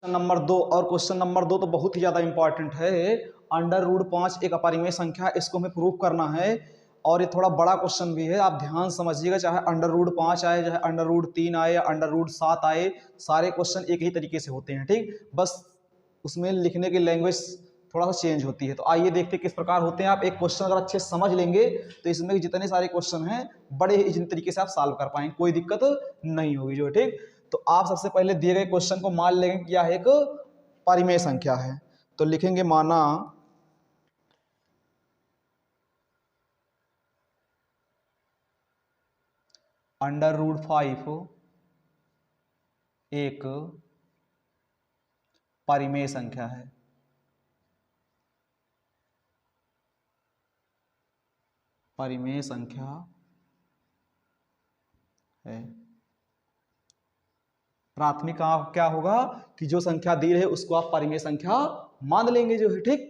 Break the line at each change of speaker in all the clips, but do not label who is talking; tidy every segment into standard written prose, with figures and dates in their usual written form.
Question number 2 और question number 2 तो बहुत ही ज़्यादा इंपॉर्टेंट है। अंडर रूट 5 एक अपरिमेय संख्या है, इसको हमें प्रूव करना है और ये थोड़ा बड़ा क्वेश्चन भी है। आप ध्यान समझिएगा, चाहे अंडर रूट 5 आए, चाहे अंडर रूट 3 आए या अंडर रूट 7 आए, सारे क्वेश्चन एक ही तरीके से होते हैं। ठीक, बस उसमें लिखने की लैंग्वेज थोड़ा सा चेंज होती है। तो आइए देखते हैं किस प्रकार होते हैं। आप एक क्वेश्चन अगर अच्छे से समझ लेंगे तो इसमें जितने सारे क्वेश्चन हैं बड़े ही इजी तरीके से आप सॉल्व कर पाएंगे, कोई दिक्कत नहीं होगी जो। ठीक, तो आप सबसे पहले दिए गए क्वेश्चन को मान लेंगे कि यह एक परिमेय संख्या है। तो लिखेंगे माना अंडर रूट 5 एक परिमेय संख्या है। परिमेय संख्या है। प्राथमिक आप क्या होगा कि जो संख्या दी रहे उसको आप परिमेय संख्या मान लेंगे जो है। ठीक,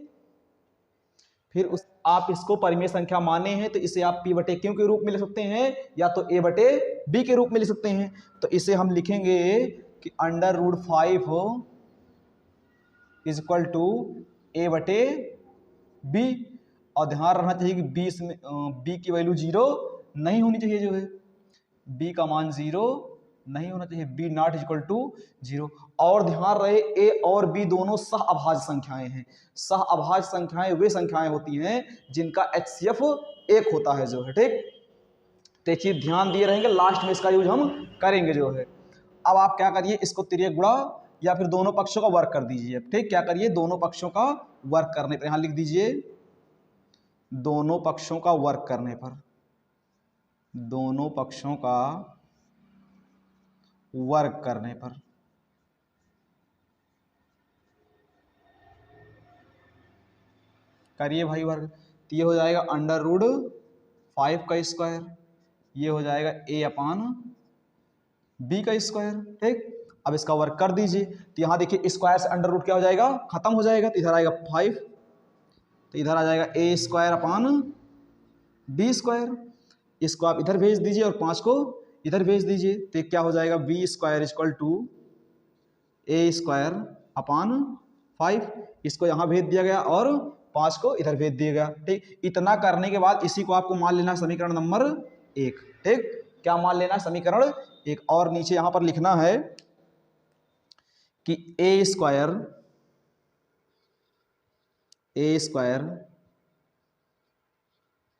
फिर उस आप इसको परिमेय संख्या माने हैं तो इसे आप p बटे क्यू के रूप में लिख सकते हैं या तो a बटे b के रूप में लिख सकते हैं। तो इसे हम लिखेंगे कि under root 5 is equal to a बटे b। और ध्यान रखना चाहिए कि b इसमें b की वैल्यू 0 नहीं होनी चाहिए जो है, b का मान 0 नहीं होना चाहिए, b नॉट इक्वल टू 0। और ध्यान रहे a और b दोनों सह अभाज्य संख्याएं हैं। सह अभाज्य संख्याएं वे संख्याएं होती हैं जिनका HCF 1 होता है जो है। ठीक, तो ये चीज ध्यान दिए रहेंगे, लास्ट में इसका यूज हम करेंगे जो है। अब आप क्या करिए, इसको तिर्यक गुणा या फिर दोनों पक्षों का वर्क कर दीजिए। ठीक, क्या करिए, दोनों पक्षों का वर्क करने पर, यहां लिख दीजिए दोनों पक्षों का वर्क करने पर, दोनों पक्षों का वर्क करने पर करिए भाई वर्ग। तो ये हो जाएगा अंडर रूट 5 का स्क्वायर, ये हो जाएगा a अपान b का स्क्वायर। ठीक, अब इसका वर्क कर दीजिए। तो यहाँ देखिए स्क्वायर से अंडर रूट क्या हो जाएगा, खत्म हो जाएगा। तो इधर आएगा 5, तो इधर आ जाएगा a square upon b square. इसको आप इधर भेज दीजिए और 5 को इधर भेज दीजिए। तो क्या हो जाएगा, b square equal to a square upon 5। इसको यहाँ भेज दिया गया और 5 को इधर भेज दिया गया। ठीक, इतना करने के बाद इसी को आपको मान लेना समीकरण नंबर 1। ठीक, क्या मान लेना, समीकरण 1। और नीचे यहां पर लिखना है कि a स्क्वायर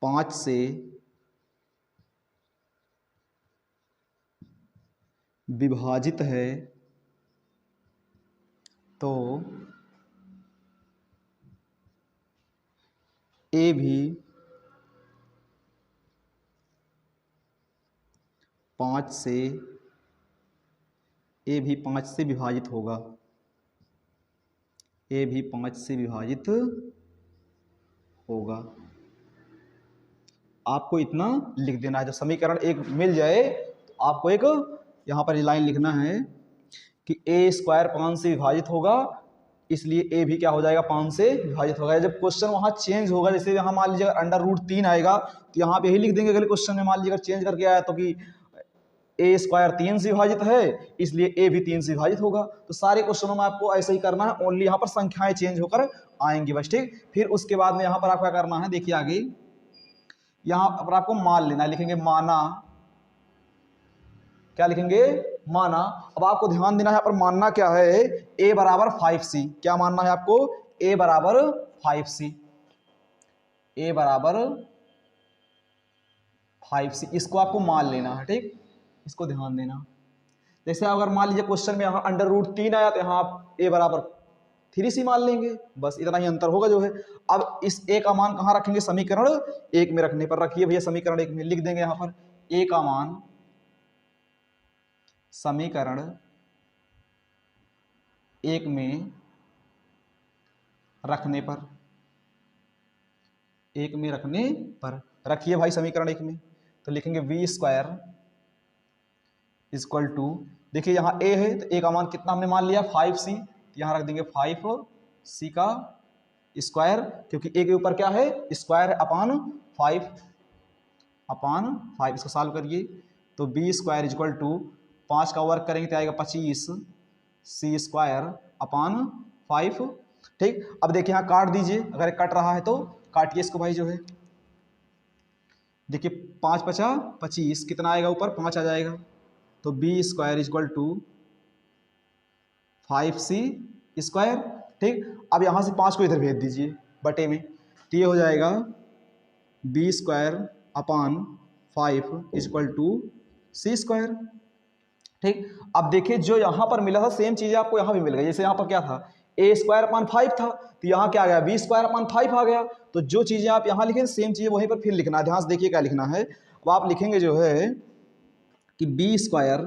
5 से विभाजित है तो a भी 5 से विभाजित होगा, a भी 5 से विभाजित होगा। आपको इतना लिख देना है। जब समीकरण 1 मिल जाए तो आपको एक यहाँ पर लाइन लिखना है कि a स्क्वायर 5 से विभाजित होगा, इसलिए a भी क्या हो जाएगा, 5 से विभाजित होगा। जब क्वेश्चन वहाँ चेंज होगा, जैसे यहाँ मान लीजिए अंडर रूट 3 आएगा तो यहाँ पे यही लिख देंगे अगले क्वेश्चन में। मान लीजिए अगर चेंज करके आया तो कि a स्क्वायर 3 से विभाजित है, इसलिए a भी 3 से विभाजित होगा। तो सारे क्वेश्चनों में आपको ऐसे ही करना है, ओनली यहाँ पर संख्याएं चेंज होकर आएंगी बस। ठीक, फिर उसके बाद में यहाँ पर आपको क्या करना है, देखिए आगे यहाँ पर आपको मान लेना है। लिखेंगे माना, क्या लिखेंगे, माना। अब आपको ध्यान देना है यहाँ पर मानना क्या है, a बराबर 5c। क्या मानना है आपको, a बराबर 5c, a बराबर 5c, इसको आपको मान लेना है। ठीक, इसको ध्यान देना। जैसे अगर मान लीजिए क्वेश्चन में यहाँ अंडर रूट 3 आया तो यहाँ आप a बराबर 3c मान लेंगे, बस इतना ही अंतर होगा जो है। अब इस a का मान कहाँ रखेंगे, समीकरण 1 में रखने पर रखिए भैया, समीकरण 1 में लिख देंगे यहाँ पर a का मान समीकरण 1 में रखने पर, 1 में रखने पर रखिए भाई समीकरण 1 में। तो लिखेंगे v स्क्वायर इक्वल टू, देखिए यहाँ a है तो a का मान कितना हमने मान लिया, 5c। तो यहाँ रख देंगे 5c का स्क्वायर, क्योंकि a के ऊपर क्या है, स्क्वायर है, अपान 5। इसको सॉल्व करिए तो b स्क्वायर इक्वल टू 5 का वर्क करेंगे तो आएगा 25 c स्क्वायर अपान 5। ठीक, अब देखिए यहाँ काट दीजिए, अगर कट रहा है तो काटिए इसको भाई जो है। देखिए 5 पचा 25, कितना आएगा ऊपर 5 आ जाएगा, तो B square equal to 5c square. ठीक, अब यहाँ से 5 को इधर भेज दीजिए बटे में, तो ये हो जाएगा B square upon 5 equal to C square. ठीक, अब देखिए जो यहाँ पर मिला था सेम चीज़ आपको यहाँ भी मिल गई। जैसे यहाँ पर क्या था, ए स्क्वायर अपान 5 था, तो यहाँ क्या आ गया, बी स्क्वायर अपान 5 आ गया। तो जो चीज़ें आप यहाँ लिखे सेम चीज़ें वहीं पर फिर लिखना है। ध्यान से देखिए क्या लिखना है। अब आप लिखेंगे जो है कि बी स्क्वायर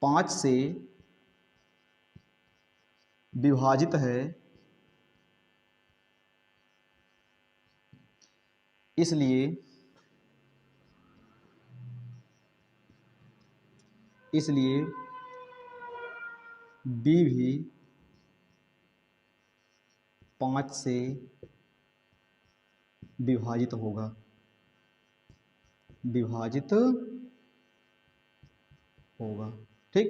5 से विभाजित है, इसलिए बी भी 5 से विभाजित होगा, ठीक,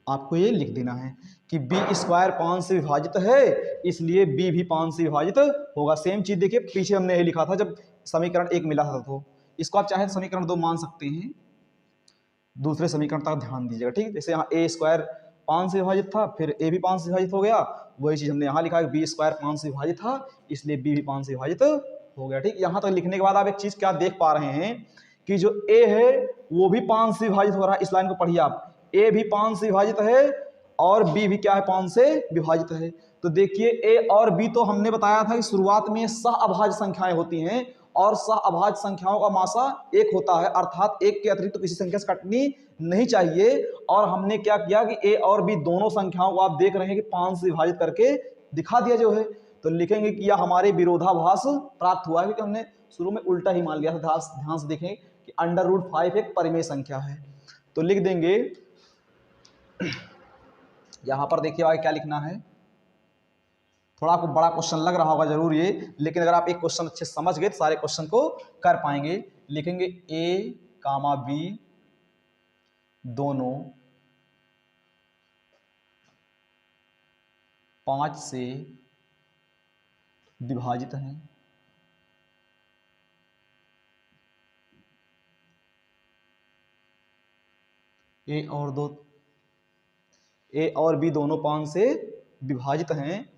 आपको ये लिख देना है कि बी स्क्वायर 5 से विभाजित है, इसलिए बी भी 5 से विभाजित होगा। सेम चीज देखिए पीछे हमने यही लिखा था जब समीकरण 1 मिला था, तो इसको आप चाहे समीकरण 2 मान सकते हैं, दूसरे समीकरण तक ध्यान दीजिएगा। ठीक, जैसे यहाँ ए स्क्वायर 5 से विभाजित था, फिर ए भी 5 से विभाजित हो गया, वही चीज हमने यहाँ लिखा है, बी स्क्वायर 5 से विभाजित था, इसलिए बी भी 5 से विभाजित हो गया। ठीक, यहाँ तक लिखने के बाद आप एक चीज क्या देख पा रहे हैं कि जो ए है वो भी 5 से विभाजित हो रहा है। इस लाइन को पढ़िए आप, ए भी 5 से विभाजित है और बी भी क्या है, 5 से विभाजित है। तो देखिए ए और बी तो हमने बताया था कि शुरुआत में सह अभाज्य संख्याएं होती हैं और सह अभाज्य संख्याओं का मासा 1 होता है, अर्थात 1 के अतिरिक्त तो किसी संख्या से कटनी नहीं चाहिए। और हमने क्या किया कि ए और बी दोनों संख्याओं को आप देख रहे हैं कि 5 से विभाजित करके दिखा दिया जो है। तो लिखेंगे कि यह हमारे विरोधाभास प्राप्त हुआ है, क्योंकि हमने शुरू में उल्टा ही मान लिया था। ध्यान से देखें कि √5 एक परिमेय संख्या है, तो लिख देंगे यहां पर देखिए आगे क्या लिखना है। थोड़ा आपको बड़ा क्वेश्चन लग रहा होगा जरूर ये, लेकिन अगर आप एक क्वेश्चन अच्छे समझ गए तो सारे क्वेश्चन को कर पाएंगे। लिखेंगे ए कामा बी दोनों 5 से विभाजित हैं, ए और बी दोनों 5 से विभाजित हैं,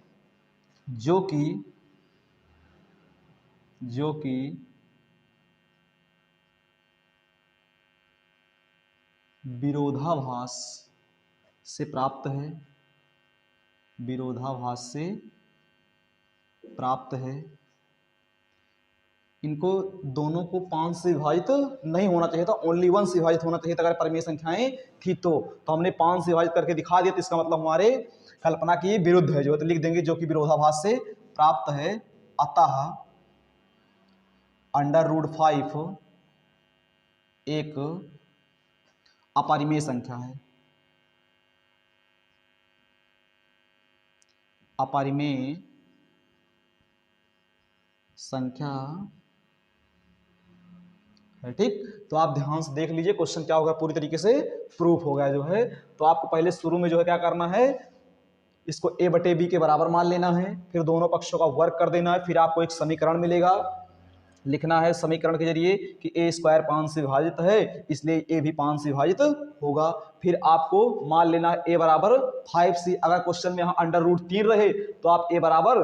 जो कि विरोधाभास से प्राप्त है, इनको दोनों को 5 से विभाजित नहीं होना चाहिए था, ओनली 1 से विभाजित होना चाहिए था अगर परिमेय संख्याएं थी तो हमने 5 से विभाजित करके दिखा दिया, तो इसका मतलब हमारे कल्पना की विरुद्ध है जो है। तो लिख देंगे जो कि विरोधाभास से प्राप्त है, अतः √5 एक अपरिमेय संख्या है। अपरिमेय संख्या है। ठीक, तो आप ध्यान से देख लीजिए क्वेश्चन क्या होगा, पूरी तरीके से प्रूफ हो गया जो है। तो आपको पहले शुरू में जो है क्या करना है, इसको a बटे b के बराबर मान लेना है, फिर दोनों पक्षों का वर्ग कर देना है, फिर आपको एक समीकरण मिलेगा, लिखना है समीकरण के जरिए कि ए स्क्वायर 5 से विभाजित है, इसलिए ए भी 5 से विभाजित होगा। फिर आपको मान लेना है ए बराबर 5c। अगर क्वेश्चन में यहाँ √3 रहे तो आप ए बराबर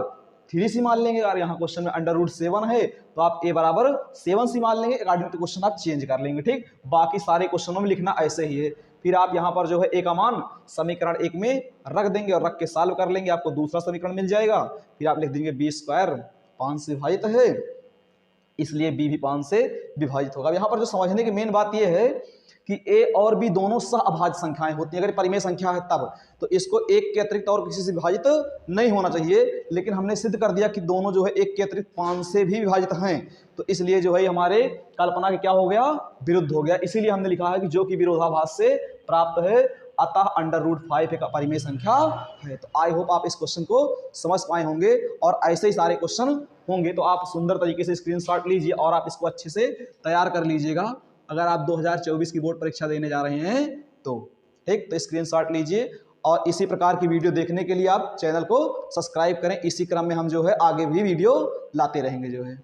3c मान लेंगे, अगर यहाँ क्वेश्चन में √7 है तो आप ए बराबर 7c मान लेंगे, अकॉर्डिंग टू क्वेश्चन आप चेंज कर लेंगे। ठीक, बाकी सारे क्वेश्चनों में लिखना ऐसे ही है। फिर आप यहाँ पर जो है ए का मान समीकरण 1 में रख देंगे और रख के सॉल्व कर लेंगे, आपको दूसरा समीकरण मिल जाएगा। फिर आप लिख देंगे बी स्क्वायर 5 से विभाजित है, इसलिए बी भी 5 से विभाजित होगा। यहाँ पर जो समझने की मेन बात यह है कि ए और बी दोनों सह अभाज्य संख्याएं होती हैं, अगर परिमेय संख्या है तब तो इसको 1 के अतिरिक्त और किसी से विभाजित नहीं होना चाहिए, लेकिन हमने सिद्ध कर दिया कि दोनों जो है 1 के अतिरिक्त 5 से भी विभाजित हैं, तो इसलिए जो है हमारे कल्पना के क्या हो गया, विरुद्ध हो गया। इसीलिए हमने लिखा है कि जो कि विरोधाभास से प्राप्त है, अतः √5 एक अपरिमेय संख्या है। तो आई होप आप इस क्वेश्चन को समझ पाए होंगे और ऐसे ही सारे क्वेश्चन होंगे। तो आप सुंदर तरीके से स्क्रीनशॉट लीजिए और आप इसको अच्छे से तैयार कर लीजिएगा अगर आप 2024 की बोर्ड परीक्षा देने जा रहे हैं तो। ठीक। तो स्क्रीनशॉट लीजिए और इसी प्रकार की वीडियो देखने के लिए आप चैनल को सब्सक्राइब करें। इसी क्रम में हम जो है आगे भी वीडियो लाते रहेंगे जो है।